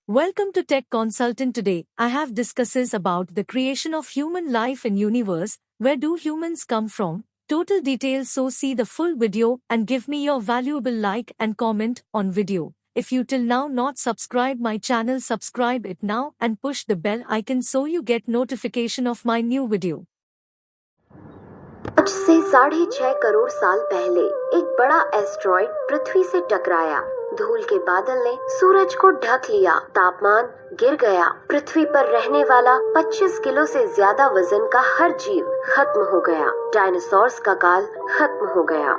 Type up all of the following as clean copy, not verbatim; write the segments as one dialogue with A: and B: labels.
A: Welcome to Tech Consultant. Today, I have discusses about the creation of human life in universe. Where do humans come from? Total details, so see the full video and give me your valuable like and comment on video. If you till now not subscribe my channel, subscribe it now and push the bell icon so you get notification of my new video.
B: आज से 6.5 करोड़ साल पहले एक बड़ा asteroid पृथ्वी से टकराया। धूल के बादल ने सूरज को ढक लिया, तापमान गिर गया। पृथ्वी पर रहने वाला 25 किलो से ज्यादा वजन का हर जीव खत्म हो गया। डायनासोर्स का काल खत्म हो गया।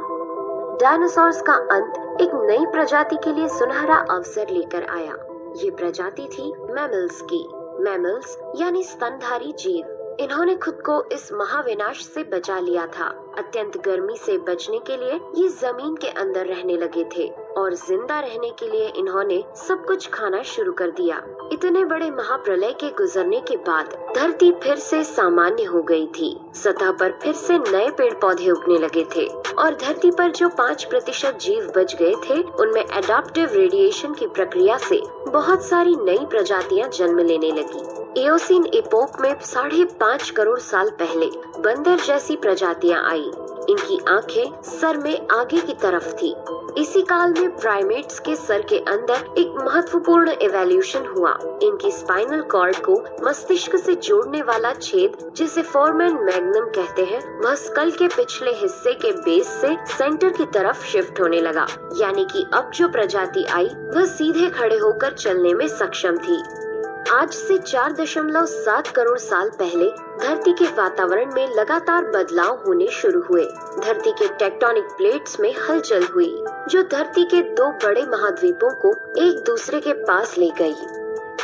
B: डायनासोर्स का अंत एक नई प्रजाति के लिए सुनहरा अवसर लेकर आया। ये प्रजाति थी मैमल्स की। मैमल्स यानी स्तनधारी जीव। इन्होंने खुद को इस महाविनाश से बचा लिया था। अत्यंत गर्मी से बचने के लिए ये जमीन के अंदर रहने लगे थे और जिंदा रहने के लिए इन्होंने सब कुछ खाना शुरू कर दिया। इतने बड़े महाप्रलय के गुजरने के बाद धरती फिर से सामान्य हो गई थी। सतह पर फिर से नए पेड़ पौधे उगने लगे थे और धरती पर जो 5% जीव बच गए थे उनमें एडाप्टिव रेडिएशन की प्रक्रिया से बहुत सारी नई प्रजातियां जन्म लेने लगी। एओसिन एपोक में 5.5 करोड़ साल पहले बंदर जैसी प्रजातियां आई। इनकी आंखें सर में आगे की तरफ थी। इसी काल में प्राइमेट्स के सर के अंदर एक महत्वपूर्ण एवोल्यूशन हुआ। इनकी स्पाइनल कॉर्ड को मस्तिष्क से जोड़ने वाला छेद, जिसे फोरमेन मैग्नम कहते हैं, वह स्कल के पिछले हिस्से के बेस से सेंटर की तरफ शिफ्ट होने लगा। यानी कि अब जो प्रजाति आई वह सीधे खड़े होकर चलने में सक्षम थी। आज से 4.7 करोड़ साल पहले धरती के वातावरण में लगातार बदलाव होने शुरू हुए। धरती के टेक्टोनिक प्लेट्स में हलचल हुई, जो धरती के 2 बड़े महाद्वीपों को एक दूसरे के पास ले गई।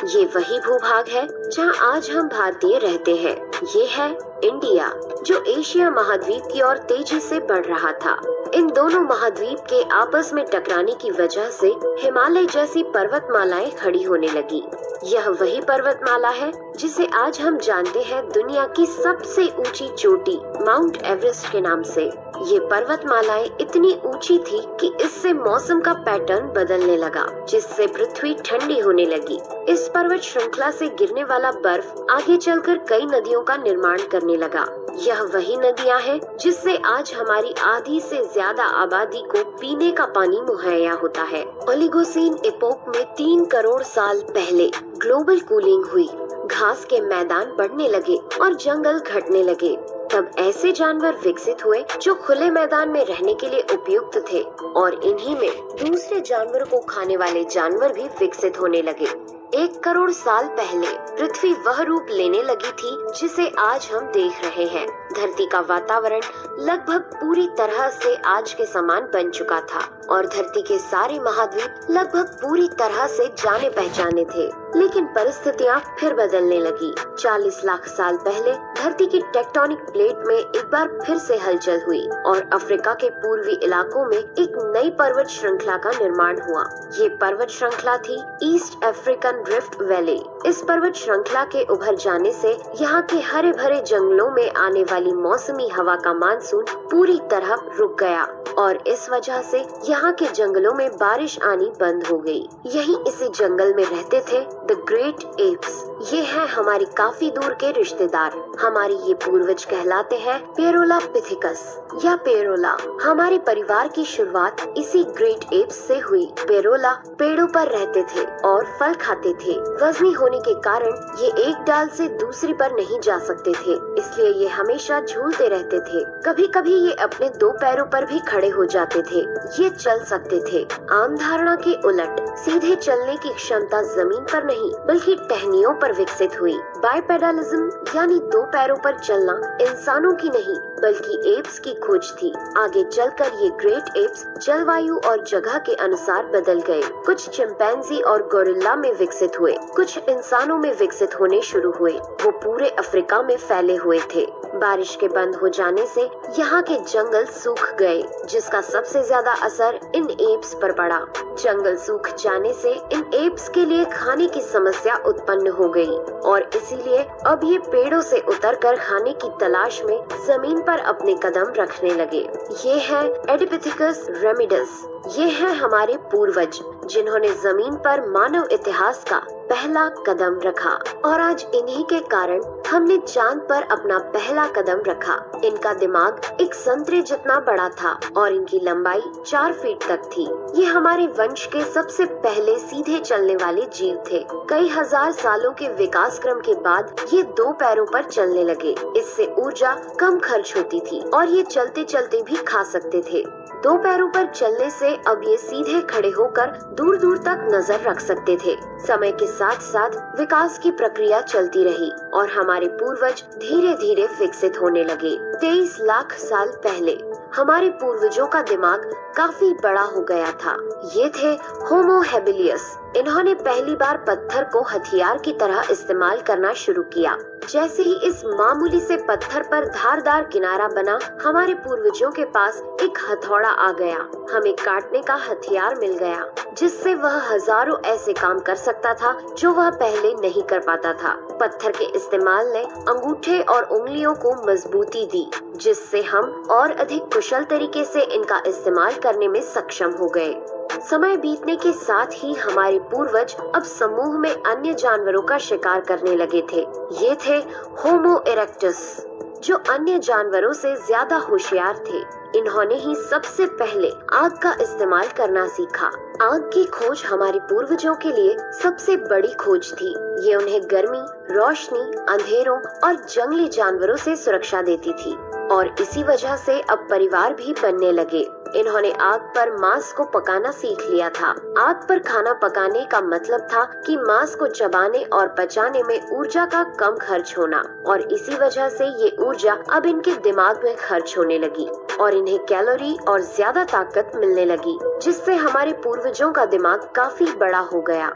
B: ये वही भूभाग है जहां आज हम भारतीय रहते हैं। ये है इंडिया, जो एशिया महाद्वीप की ओर तेजी से बढ़ रहा था। इन दोनों महाद्वीप के आपस में टकराने की वजह से हिमालय जैसी पर्वतमालाएं खड़ी होने लगी। यह वही पर्वतमाला है जिसे आज हम जानते हैं दुनिया की सबसे ऊंची चोटी माउंट एवरेस्ट के नाम से। ये पर्वतमालाएं इतनी ऊंची थी कि इससे मौसम का पैटर्न बदलने लगा, जिससे पृथ्वी ठंडी होने लगी। इस पर्वत श्रृंखला से गिरने वाला बर्फ आगे चलकर कई नदियों का निर्माण करने लगा। यह वही नदियां हैं जिससे आज हमारी आधी से ज्यादा आबादी को पीने का पानी मुहैया होता है। ओलिगोसीन एपोक में 3 करोड़ साल पहले ग्लोबल कूलिंग हुई। घास के मैदान बढ़ने लगे और जंगल घटने लगे। तब ऐसे जानवर विकसित हुए जो खुले मैदान में रहने के लिए उपयुक्त थे और इन्हीं में दूसरे जानवरों को खाने वाले जानवर भी विकसित होने लगे। 1 करोड़ साल पहले पृथ्वी वह रूप लेने लगी थी जिसे आज हम देख रहे हैं। धरती का वातावरण लगभग पूरी तरह से आज के समान बन चुका था और धरती के सारे महाद्वीप लगभग पूरी तरह से जाने पहचाने थे। लेकिन परिस्थितियां फिर बदलने लगी। 40 लाख साल पहले धरती की टेक्टोनिक प्लेट में एक बार फिर से हलचल हुई और अफ्रीका के पूर्वी इलाकों में एक नई पर्वत श्रृंखला का निर्माण हुआ। ये पर्वत श्रृंखला थी ईस्ट अफ्रीकन रिफ्ट वैली। इस पर्वत श्रृंखला के उभर जाने से यहाँ के हरे भरे जंगलों में आने वाली मौसमी हवा का मानसून पूरी तरह रुक गया और इस वजह से यहाँ के जंगलों में बारिश आनी बंद हो गई। यहीं इसी जंगल में रहते थे द ग्रेट एप्स। ये हैं हमारी काफी दूर के रिश्तेदार। हमारे ये पूर्वज कहलाते हैं पेरोलापिथिकस या पेरोला। हमारे परिवार की शुरुआत इसी ग्रेट एप्स से हुई। पेरोला पेड़ों पर रहते थे और फल खाते थे। वजनी होने के कारण ये एक डाल से दूसरी पर नहीं जा सकते थे, इसलिए ये हमेशा झूलते रहते थे। कभी कभी ये अपने 2 पैरों पर भी खड़े हो जाते थे। ये चल सकते थे। आम धारणा के उलट सीधे चलने की क्षमता जमीन पर नहीं बल्कि टहनियों पर विकसित हुई। बाइपेडलिज्म यानी 2 पैरों पर चलना इंसानों की नहीं बल्कि एप्स की खोज थी। आगे चलकर ये ग्रेट एप्स जलवायु और जगह के अनुसार बदल गए। कुछ चिंपैंजी और गोरिल्ला में विकसित हुए, कुछ इंसानों में विकसित होने शुरू हुए। वो पूरे अफ्रीका में फैले हुए थे। बारिश के बंद हो जाने से यहाँ के जंगल सूख गए, जिसका सबसे ज्यादा असर इन एप्स पर पड़ा। जंगल सूख जाने से इन एप्स के लिए खाने की समस्या उत्पन्न हो गई और इसीलिए अब ये पेड़ों से उतरकर खाने की तलाश में जमीन पर अपने कदम रखने लगे। ये है एडिपिथिकस रेमिडस। ये हैं हमारे पूर्वज, जिन्होंने जमीन पर मानव इतिहास का पहला कदम रखा, और आज इन्हीं के कारण हमने चांद पर अपना पहला कदम रखा। इनका दिमाग एक संतरे जितना बड़ा था और इनकी लंबाई 4 फीट तक थी। ये हमारे वंश के सबसे पहले सीधे चलने वाले जीव थे। कई हजार सालों के विकास क्रम के बाद ये 2 पैरों पर चलने लगे। इससे ऊर्जा कम खर्च होती थी और ये चलते चलते भी खा सकते थे। 2 पैरों पर चलने से अब ये सीधे खड़े होकर दूर दूर तक नजर रख सकते थे। समय के साथ साथ विकास की प्रक्रिया चलती रही और हमारे पूर्वज धीरे धीरे विकसित होने लगे। 23 लाख साल पहले हमारे पूर्वजों का दिमाग काफी बड़ा हो गया था। ये थे होमो हेबिलियस। इन्होंने पहली बार पत्थर को हथियार की तरह इस्तेमाल करना शुरू किया। जैसे ही इस मामूली से पत्थर पर धारदार किनारा बना, हमारे पूर्वजों के पास एक हथौड़ा आ गया। हमें काटने का हथियार मिल गया, जिससे वह हजारों ऐसे काम कर सकता था जो वह पहले नहीं कर पाता था। पत्थर के इस्तेमाल ने अंगूठे और उंगलियों को मजबूती दी, जिससे हम और अधिक कुशल तरीके से इनका इस्तेमाल करने में सक्षम हो गए। समय बीतने के साथ ही हमारे पूर्वज अब समूह में अन्य जानवरों का शिकार करने लगे थे। ये थे होमो इरेक्टस, जो अन्य जानवरों से ज्यादा होशियार थे। इन्होंने ही सबसे पहले आग का इस्तेमाल करना सीखा। आग की खोज हमारे पूर्वजों के लिए सबसे बड़ी खोज थी। ये उन्हें गर्मी, रोशनी, अंधेरों और जंगली जानवरों से सुरक्षा देती थी, और इसी वजह से अब परिवार भी बनने लगे। इन्होंने आग पर मांस को पकाना सीख लिया था। आग पर खाना पकाने का मतलब था कि मांस को चबाने और पचाने में ऊर्जा का कम खर्च होना, और इसी वजह से ये ऊर्जा अब इनके दिमाग में खर्च होने लगी और इन्हें कैलोरी और ज्यादा ताकत मिलने लगी, जिससे हमारे पूर्वजों का दिमाग काफी बड़ा हो गया।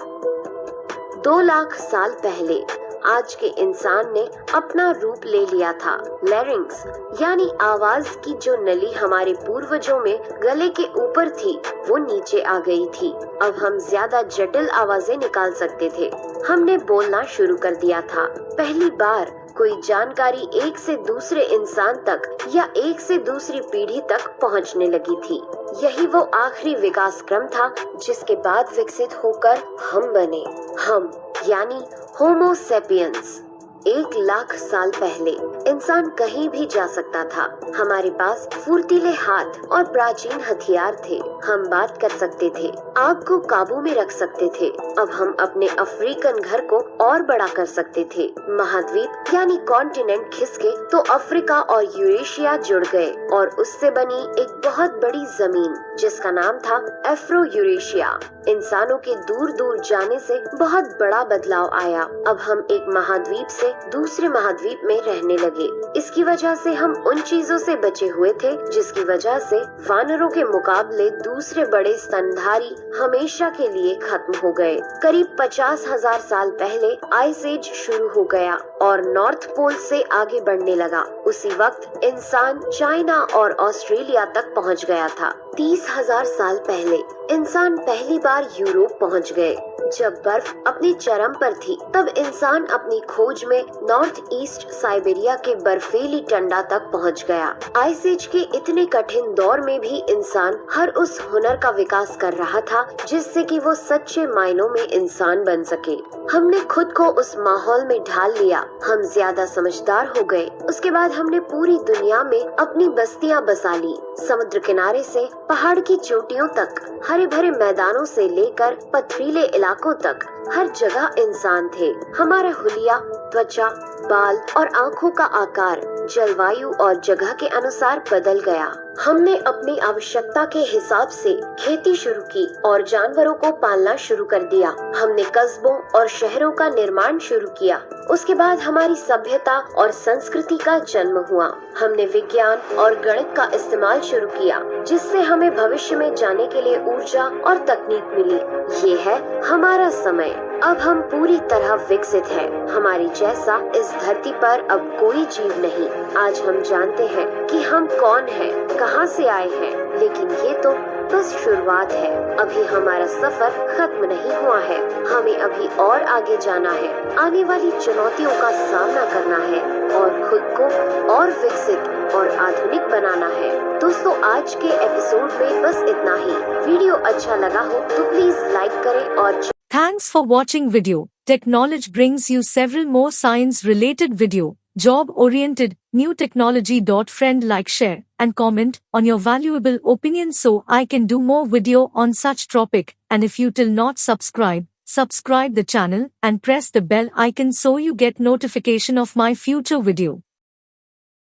B: 2 लाख साल पहले आज के इंसान ने अपना रूप ले लिया था। लैरिंक्स यानी आवाज की जो नली हमारे पूर्वजों में गले के ऊपर थी, वो नीचे आ गई थी। अब हम ज्यादा जटिल आवाजें निकाल सकते थे। हमने बोलना शुरू कर दिया था। पहली बार कोई जानकारी एक से दूसरे इंसान तक या एक से दूसरी पीढ़ी तक पहुंचने लगी थी। यही वो आखिरी विकास क्रम था जिसके बाद विकसित होकर हम बने। हम यानी होमो सेपियंस। 1 लाख साल पहले इंसान कहीं भी जा सकता था। हमारे पास फुर्तीले हाथ और प्राचीन हथियार थे। हम बात कर सकते थे, आग को काबू में रख सकते थे। अब हम अपने अफ्रीकन घर को और बड़ा कर सकते थे। महाद्वीप यानी कॉन्टिनेंट खिसके तो अफ्रीका और यूरेशिया जुड़ गए और उससे बनी एक बहुत बड़ी जमीन जिसका नाम था एफ्रो यूरेशिया। इंसानों के दूर दूर जाने से बहुत बड़ा बदलाव आया। अब हम एक महाद्वीप से दूसरे महाद्वीप में रहने लगे। इसकी वजह से हम उन चीजों से बचे हुए थे जिसकी वजह से वानरों के मुकाबले दूसरे बड़े स्तनधारी हमेशा के लिए खत्म हो गए। करीब 50,000 साल पहले आइस एज शुरू हो गया और नॉर्थ पोल से आगे बढ़ने लगा। उसी वक्त इंसान चाइना और ऑस्ट्रेलिया तक पहुंच गया था। 30,000 साल पहले इंसान पहली बार यूरोप पहुंच गए। जब बर्फ अपनी चरम पर थी, तब इंसान अपनी खोज में नॉर्थ ईस्ट साइबेरिया के बर्फीली टंडा तक पहुंच गया। आइस एज के इतने कठिन दौर में भी इंसान हर उस हुनर का विकास कर रहा था जिससे कि वो सच्चे मायनों में इंसान बन सके। हमने खुद को उस माहौल में ढाल लिया। हम ज्यादा समझदार हो गए। उसके बाद हमने पूरी दुनिया में अपनी बस्तियां बसा ली। समुद्र किनारे से पहाड़ की चोटियों तक, हरे भरे मैदानों से लेकर पथरीले इलाकों तक हर जगह इंसान थे। हमारा हुलिया, त्वचा, बाल और आँखों का आकार जलवायु और जगह के अनुसार बदल गया। हमने अपनी आवश्यकता के हिसाब से खेती शुरू की और जानवरों को पालना शुरू कर दिया। हमने कस्बों और शहरों का निर्माण शुरू किया। उसके बाद हमारी सभ्यता और संस्कृति का जन्म हुआ। हमने विज्ञान और गणित का इस्तेमाल शुरू किया, जिससे हमें भविष्य में जाने के लिए ऊर्जा और तकनीक मिली। ये है हमारा समय। अब हम पूरी तरह विकसित हैं। हमारी जैसा इस धरती पर अब कोई जीव नहीं। आज हम जानते हैं कि हम कौन हैं, कहां से आए हैं, लेकिन ये तो बस शुरुआत है। अभी हमारा सफर खत्म नहीं हुआ है, हमें अभी और आगे जाना है, आने वाली चुनौतियों का सामना करना है और खुद को और विकसित और आधुनिक बनाना है। दोस्तों, आज के एपिसोड में बस इतना ही। वीडियो अच्छा लगा हो तो प्लीज लाइक करें और
A: Thanks for watching video. Techknowledge brings you several more science-related video, job-oriented, new technology. Friend, like, share, and comment on your valuable opinion so I can do more video on such topic. And if you till not subscribe the channel and press the bell icon so you get notification of my future video.